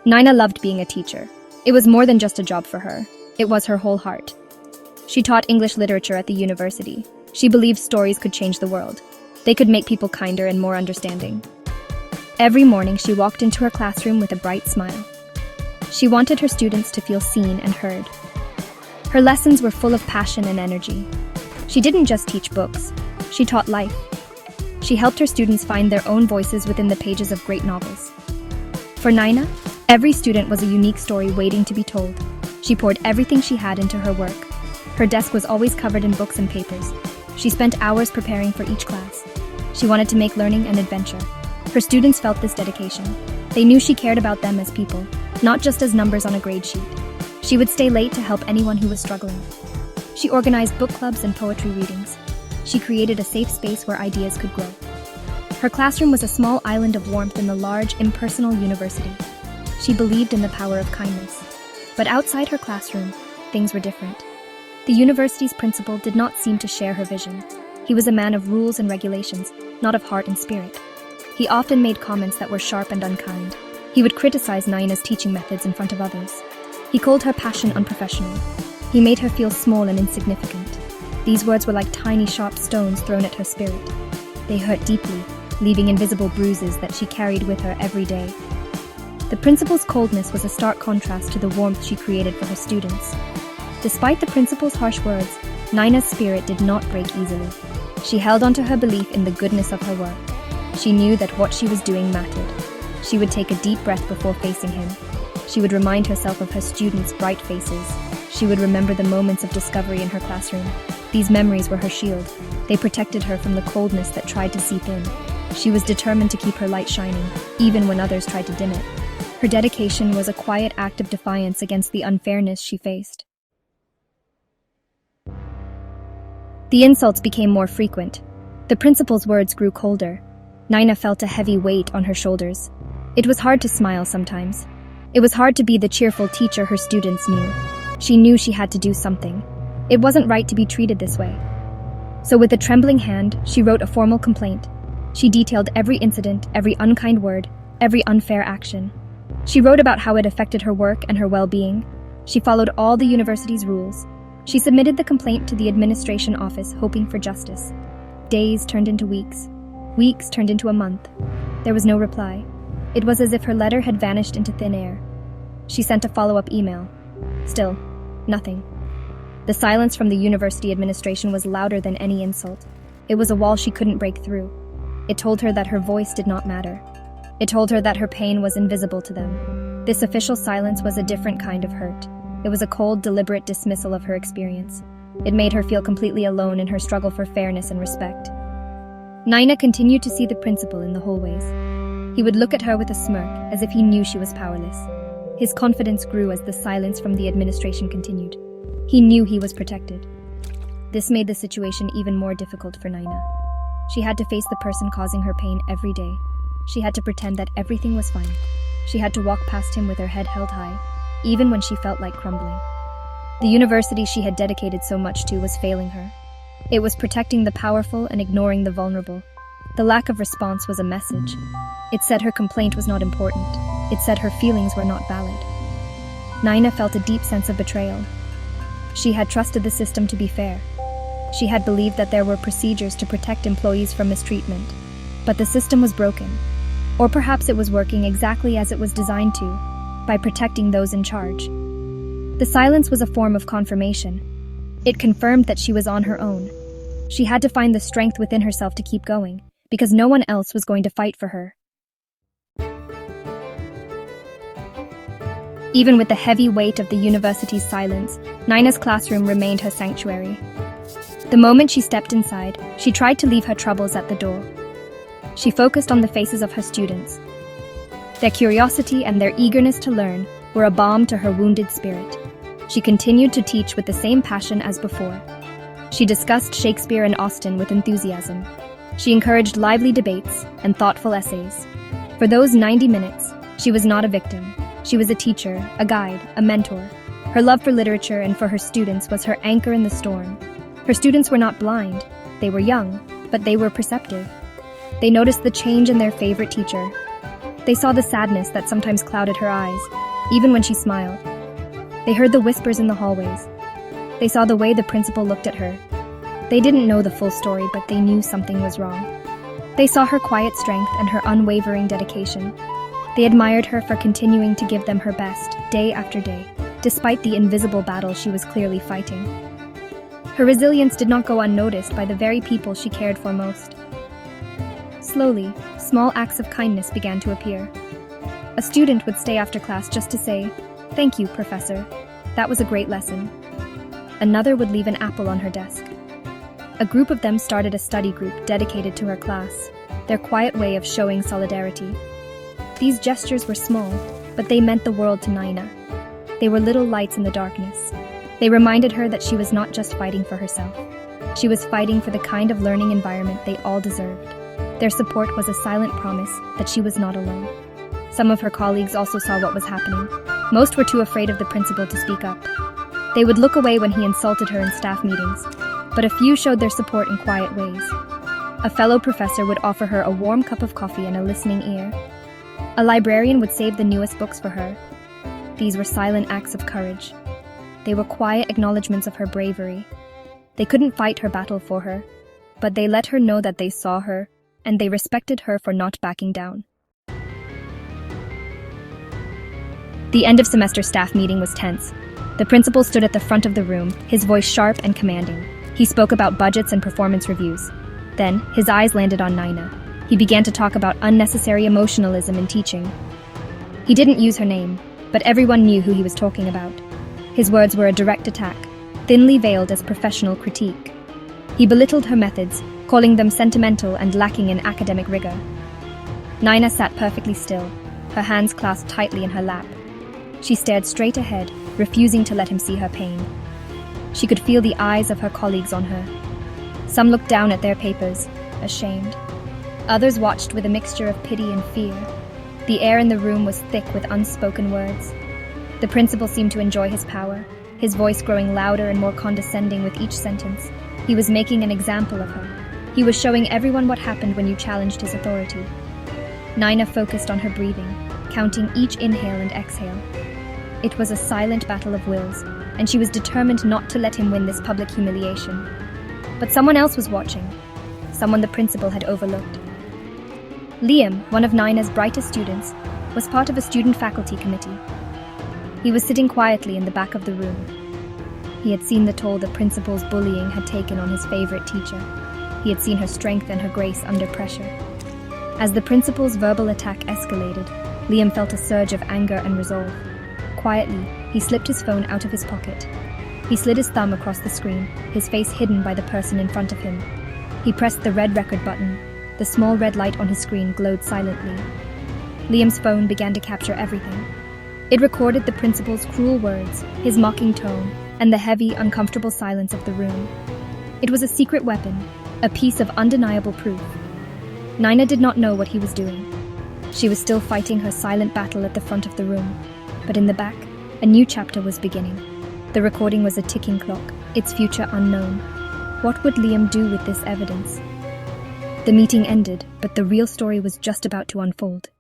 Nina loved being a teacher. It was more than just a job for her. It was her whole heart. She taught English literature at the university. She believed stories could change the world. They could make people kinder and more understanding. Every morning, she walked into her classroom with a bright smile. She wanted her students to feel seen and heard. Her lessons were full of passion and energy. She didn't just teach books. She taught life. She helped her students find their own voices within the pages of great novels. For Nina, every student was a unique story waiting to be told. She poured everything she had into her work. Her desk was always covered in books and papers. She spent hours preparing for each class. She wanted to make learning an adventure. Her students felt this dedication. They knew she cared about them as people, not just as numbers on a grade sheet. She would stay late to help anyone who was struggling. She organized book clubs and poetry readings. She created a safe space where ideas could grow. Her classroom was a small island of warmth in the large, impersonal university. She believed in the power of kindness. But outside her classroom, things were different. The university's principal did not seem to share her vision. He was a man of rules and regulations, not of heart and spirit. He often made comments that were sharp and unkind. He would criticize Nina's teaching methods in front of others. He called her passion unprofessional. He made her feel small and insignificant. These words were like tiny sharp stones thrown at her spirit. They hurt deeply, leaving invisible bruises that she carried with her every day. The principal's coldness was a stark contrast to the warmth she created for her students. Despite the principal's harsh words, Nina's spirit did not break easily. She held on to her belief in the goodness of her work. She knew that what she was doing mattered. She would take a deep breath before facing him. She would remind herself of her students' bright faces. She would remember the moments of discovery in her classroom. These memories were her shield. They protected her from the coldness that tried to seep in. She was determined to keep her light shining, even when others tried to dim it. Her dedication was a quiet act of defiance against the unfairness she faced. The insults became more frequent. The principal's words grew colder. Nina felt a heavy weight on her shoulders. It was hard to smile sometimes. It was hard to be the cheerful teacher her students knew. She knew she had to do something. It wasn't right to be treated this way. So with a trembling hand, she wrote a formal complaint. She detailed every incident, every unkind word, every unfair action. She wrote about how it affected her work and her well-being. She followed all the university's rules. She submitted the complaint to the administration office, hoping for justice. Days turned into weeks. Weeks turned into a month. There was no reply. It was as if her letter had vanished into thin air. She sent a follow-up email. Still, nothing. The silence from the university administration was louder than any insult. It was a wall she couldn't break through. It told her that her voice did not matter. It told her that her pain was invisible to them. This official silence was a different kind of hurt. It was a cold, deliberate dismissal of her experience. It made her feel completely alone in her struggle for fairness and respect. Nina continued to see the principal in the hallways. He would look at her with a smirk, as if he knew she was powerless. His confidence grew as the silence from the administration continued. He knew he was protected. This made the situation even more difficult for Nina. She had to face the person causing her pain every day. She had to pretend that everything was fine. She had to walk past him with her head held high, even when she felt like crumbling. The university she had dedicated so much to was failing her. It was protecting the powerful and ignoring the vulnerable. The lack of response was a message. It said her complaint was not important. It said her feelings were not valid. Nina felt a deep sense of betrayal. She had trusted the system to be fair. She had believed that there were procedures to protect employees from mistreatment. But the system was broken. Or perhaps it was working exactly as it was designed to, by protecting those in charge. The silence was a form of confirmation. It confirmed that she was on her own. She had to find the strength within herself to keep going, because no one else was going to fight for her. Even with the heavy weight of the university's silence, Nina's classroom remained her sanctuary. The moment she stepped inside, she tried to leave her troubles at the door. She focused on the faces of her students. Their curiosity and their eagerness to learn were a balm to her wounded spirit. She continued to teach with the same passion as before. She discussed Shakespeare and Austen with enthusiasm. She encouraged lively debates and thoughtful essays. For those 90 minutes, she was not a victim. She was a teacher, a guide, a mentor. Her love for literature and for her students was her anchor in the storm. Her students were not blind. They were young, but they were perceptive. They noticed the change in their favorite teacher. They saw the sadness that sometimes clouded her eyes, even when she smiled. They heard the whispers in the hallways. They saw the way the principal looked at her. They didn't know the full story, but they knew something was wrong. They saw her quiet strength and her unwavering dedication. They admired her for continuing to give them her best, day after day, despite the invisible battle she was clearly fighting. Her resilience did not go unnoticed by the very people she cared for most. Slowly, small acts of kindness began to appear. A student would stay after class just to say, "Thank you, Professor. That was a great lesson." Another would leave an apple on her desk. A group of them started a study group dedicated to her class, their quiet way of showing solidarity. These gestures were small, but they meant the world to Naina. They were little lights in the darkness. They reminded her that she was not just fighting for herself. She was fighting for the kind of learning environment they all deserved. Their support was a silent promise that she was not alone. Some of her colleagues also saw what was happening. Most were too afraid of the principal to speak up. They would look away when he insulted her in staff meetings, but a few showed their support in quiet ways. A fellow professor would offer her a warm cup of coffee and a listening ear. A librarian would save the newest books for her. These were silent acts of courage. They were quiet acknowledgments of her bravery. They couldn't fight her battle for her, but they let her know that they saw her, and they respected her for not backing down. The end of semester staff meeting was tense. The principal stood at the front of the room, his voice sharp and commanding. He spoke about budgets and performance reviews. Then, his eyes landed on Naina. He began to talk about unnecessary emotionalism in teaching. He didn't use her name, but everyone knew who he was talking about. His words were a direct attack, thinly veiled as professional critique. He belittled her methods, calling them sentimental and lacking in academic rigor. Naina sat perfectly still, her hands clasped tightly in her lap. She stared straight ahead, refusing to let him see her pain. She could feel the eyes of her colleagues on her. Some looked down at their papers, ashamed. Others watched with a mixture of pity and fear. The air in the room was thick with unspoken words. The principal seemed to enjoy his power, his voice growing louder and more condescending with each sentence. He was making an example of her. He was showing everyone what happened when you challenged his authority. Naina focused on her breathing, counting each inhale and exhale. It was a silent battle of wills, and she was determined not to let him win this public humiliation. But someone else was watching, someone the principal had overlooked. Liam, one of Naina's brightest students, was part of a student-faculty committee. He was sitting quietly in the back of the room. He had seen the toll the principal's bullying had taken on his favorite teacher. He had seen her strength and her grace under pressure. As the principal's verbal attack escalated, Liam felt a surge of anger and resolve. Quietly, he slipped his phone out of his pocket. He slid his thumb across the screen, his face hidden by the person in front of him. He pressed the red record button. The small red light on his screen glowed silently. Liam's phone began to capture everything. It recorded the principal's cruel words, his mocking tone, and the heavy, uncomfortable silence of the room. It was a secret weapon, a piece of undeniable proof. Naina did not know what he was doing. She was still fighting her silent battle at the front of the room. But in the back, a new chapter was beginning. The recording was a ticking clock, its future unknown. What would Liam do with this evidence? The meeting ended, but the real story was just about to unfold.